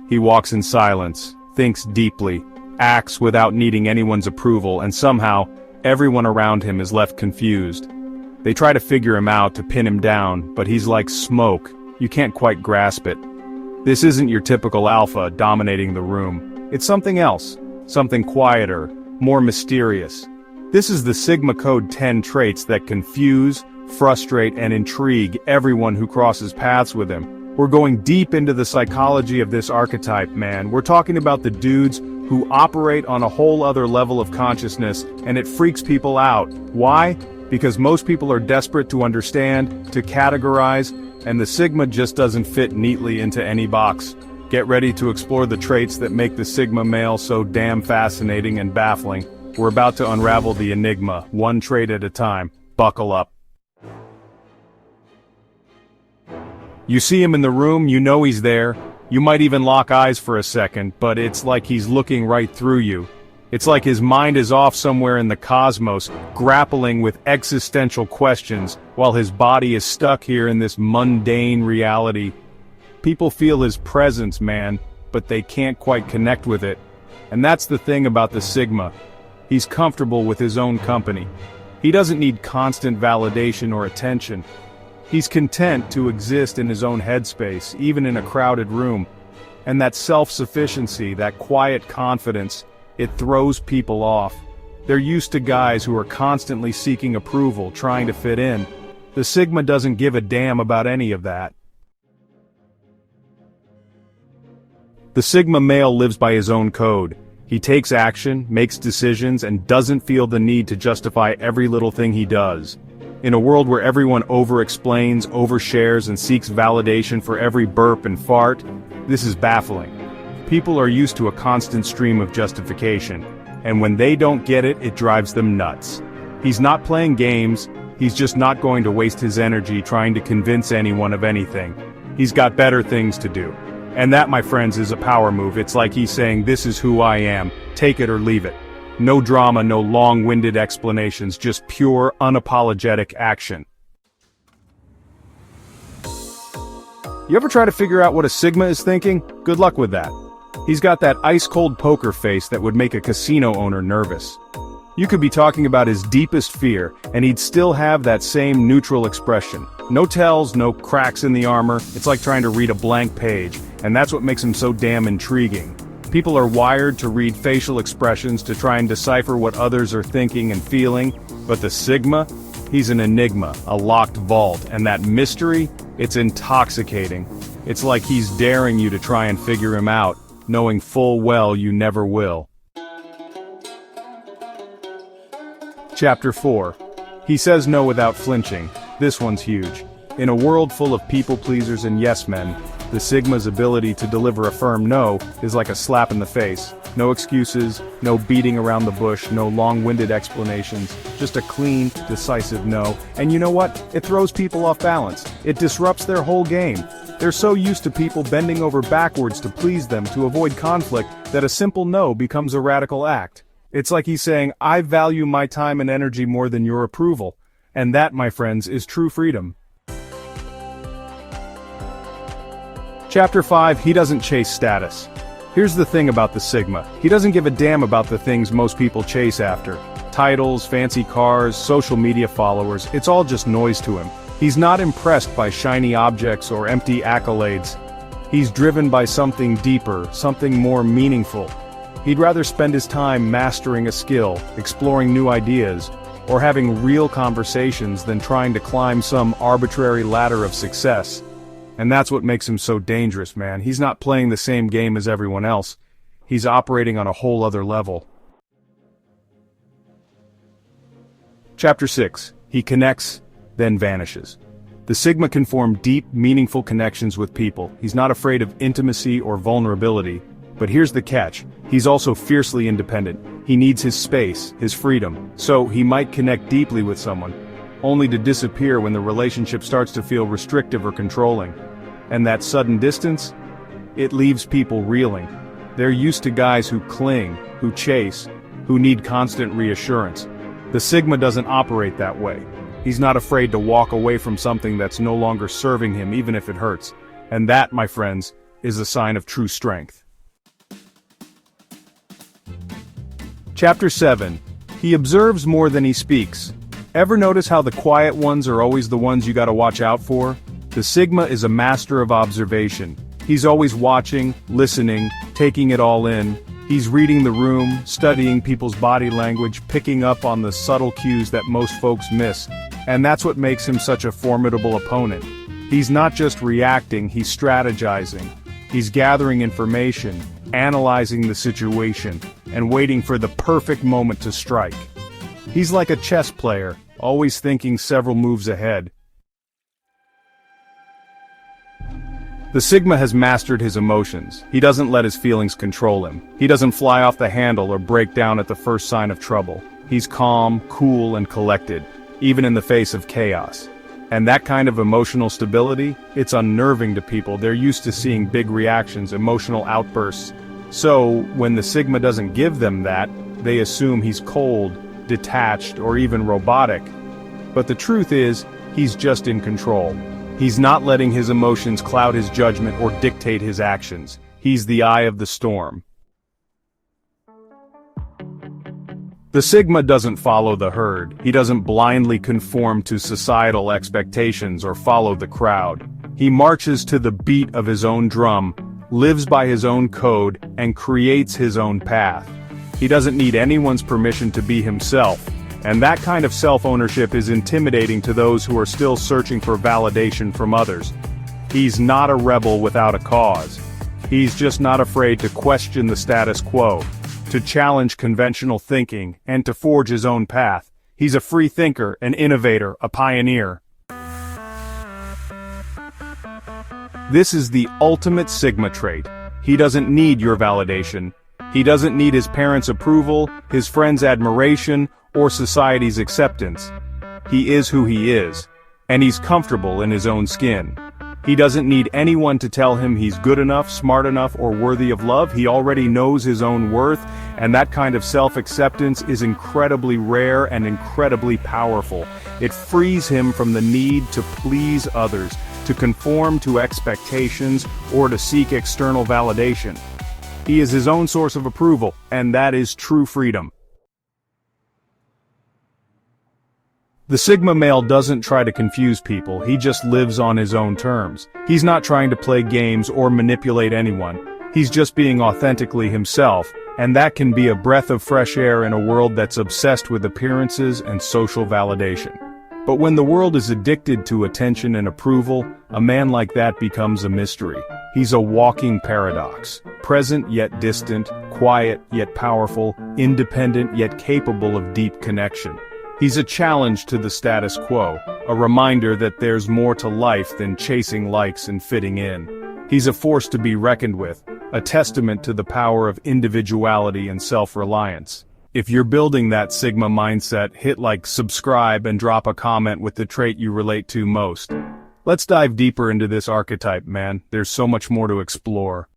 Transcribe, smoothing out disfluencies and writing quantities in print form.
He walks in silence, thinks deeply, acts without needing anyone's approval, and somehow, everyone around him is left confused. They try to figure him out to pin him down, but he's like smoke, you can't quite grasp it. This isn't your typical alpha dominating the room. It's something else, something quieter, more mysterious. This is the Sigma Code 10 traits that confuse, frustrate, and intrigue everyone who crosses paths with him. We're going deep into the psychology of this archetype, man. We're talking about the dudes who operate on a whole other level of consciousness, and it freaks people out. Why? Because most people are desperate to understand, to categorize, and the Sigma just doesn't fit neatly into any box. Get ready to explore the traits that make the Sigma male so damn fascinating and baffling. We're about to unravel the enigma, one trait at a time. Buckle up. You see him in the room, you know he's there. You might even lock eyes for a second, but it's like he's looking right through you. It's like his mind is off somewhere in the cosmos, grappling with existential questions, while his body is stuck here in this mundane reality. People feel his presence, man, but they can't quite connect with it. And that's the thing about the Sigma. He's comfortable with his own company. He doesn't need constant validation or attention. He's content to exist in his own headspace, even in a crowded room. And that self-sufficiency, that quiet confidence, it throws people off. They're used to guys who are constantly seeking approval, trying to fit in. The Sigma doesn't give a damn about any of that. The Sigma male lives by his own code. He takes action, makes decisions, and doesn't feel the need to justify every little thing he does. In a world where everyone over-explains, overshares, and seeks validation for every burp and fart, this is baffling. People are used to a constant stream of justification, and when they don't get it, it drives them nuts. He's not playing games, he's just not going to waste his energy trying to convince anyone of anything. He's got better things to do. And that, my friends, is a power move. It's like he's saying, this is who I am, take it or leave it. No drama, no long-winded explanations, just pure, unapologetic action. You ever try to figure out what a Sigma is thinking? Good luck with that. He's got that ice-cold poker face that would make a casino owner nervous. You could be talking about his deepest fear, and he'd still have that same neutral expression. No tells, no cracks in the armor, it's like trying to read a blank page, and that's what makes him so damn intriguing. People are wired to read facial expressions to try and decipher what others are thinking and feeling, but the Sigma, he's an enigma, a locked vault, and that mystery, it's intoxicating. It's like he's daring you to try and figure him out, knowing full well you never will. Chapter 4. He says no without flinching. This one's huge. In a world full of people-pleasers and yes-men, the Sigma's ability to deliver a firm no is like a slap in the face. No excuses, no beating around the bush, no long-winded explanations, just a clean, decisive no. And you know what? It throws people off balance. It disrupts their whole game. They're so used to people bending over backwards to please them, to avoid conflict, that a simple no becomes a radical act. It's like he's saying, I value my time and energy more than your approval. And that, my friends, is true freedom. Chapter 5. He doesn't chase status. Here's the thing about the Sigma. He doesn't give a damn about the things most people chase after. Titles, fancy cars, social media followers, it's all just noise to him. He's not impressed by shiny objects or empty accolades. He's driven by something deeper, something more meaningful. He'd rather spend his time mastering a skill, exploring new ideas, or having real conversations than trying to climb some arbitrary ladder of success. And that's what makes him so dangerous, man. He's not playing the same game as everyone else. He's operating on a whole other level. Chapter 6. He connects, then vanishes. The Sigma can form deep, meaningful connections with people. He's not afraid of intimacy or vulnerability. But here's the catch. He's also fiercely independent. He needs his space, his freedom. So he might connect deeply with someone, only to disappear when the relationship starts to feel restrictive or controlling. And that sudden distance? It leaves people reeling. They're used to guys who cling, who chase, who need constant reassurance. The Sigma doesn't operate that way. He's not afraid to walk away from something that's no longer serving him, even if it hurts. And that, my friends, is a sign of true strength. Chapter 7. He observes more than he speaks. Ever notice how the quiet ones are always the ones you gotta watch out for? The Sigma is a master of observation. He's always watching, listening, taking it all in. He's reading the room, studying people's body language, picking up on the subtle cues that most folks miss. And that's what makes him such a formidable opponent. He's not just reacting, he's strategizing. He's gathering information, analyzing the situation, and waiting for the perfect moment to strike. He's like a chess player, always thinking several moves ahead. The Sigma has mastered his emotions. He doesn't let his feelings control him. He doesn't fly off the handle or break down at the first sign of trouble. He's calm, cool, and collected, even in the face of chaos. And that kind of emotional stability, it's unnerving to people. They're used to seeing big reactions, emotional outbursts. So, when the Sigma doesn't give them that, they assume he's cold, detached, or even robotic. But the truth is, he's just in control. He's not letting his emotions cloud his judgment or dictate his actions. He's the eye of the storm. The Sigma doesn't follow the herd. He doesn't blindly conform to societal expectations or follow the crowd. He marches to the beat of his own drum, lives by his own code, and creates his own path. He doesn't need anyone's permission to be himself. And that kind of self-ownership is intimidating to those who are still searching for validation from others. He's not a rebel without a cause. He's just not afraid to question the status quo, to challenge conventional thinking, and to forge his own path. He's a free thinker, an innovator, a pioneer. This is the ultimate Sigma trait. He doesn't need your validation. He doesn't need his parents' approval, his friends' admiration, or society's acceptance. He is who he is, and he's comfortable in his own skin. He doesn't need anyone to tell him he's good enough, smart enough, or worthy of love. He already knows his own worth, and that kind of self-acceptance is incredibly rare and incredibly powerful. It frees him from the need to please others, to conform to expectations, or to seek external validation. He is his own source of approval, and that is true freedom. The Sigma male doesn't try to confuse people, he just lives on his own terms. He's not trying to play games or manipulate anyone. He's just being authentically himself, and that can be a breath of fresh air in a world that's obsessed with appearances and social validation. But when the world is addicted to attention and approval, a man like that becomes a mystery. He's a walking paradox. Present yet distant, quiet yet powerful, independent yet capable of deep connection. He's a challenge to the status quo, a reminder that there's more to life than chasing likes and fitting in. He's a force to be reckoned with, a testament to the power of individuality and self-reliance. If you're building that Sigma mindset, hit like, subscribe, and drop a comment with the trait you relate to most. Let's dive deeper into this archetype, man. There's so much more to explore.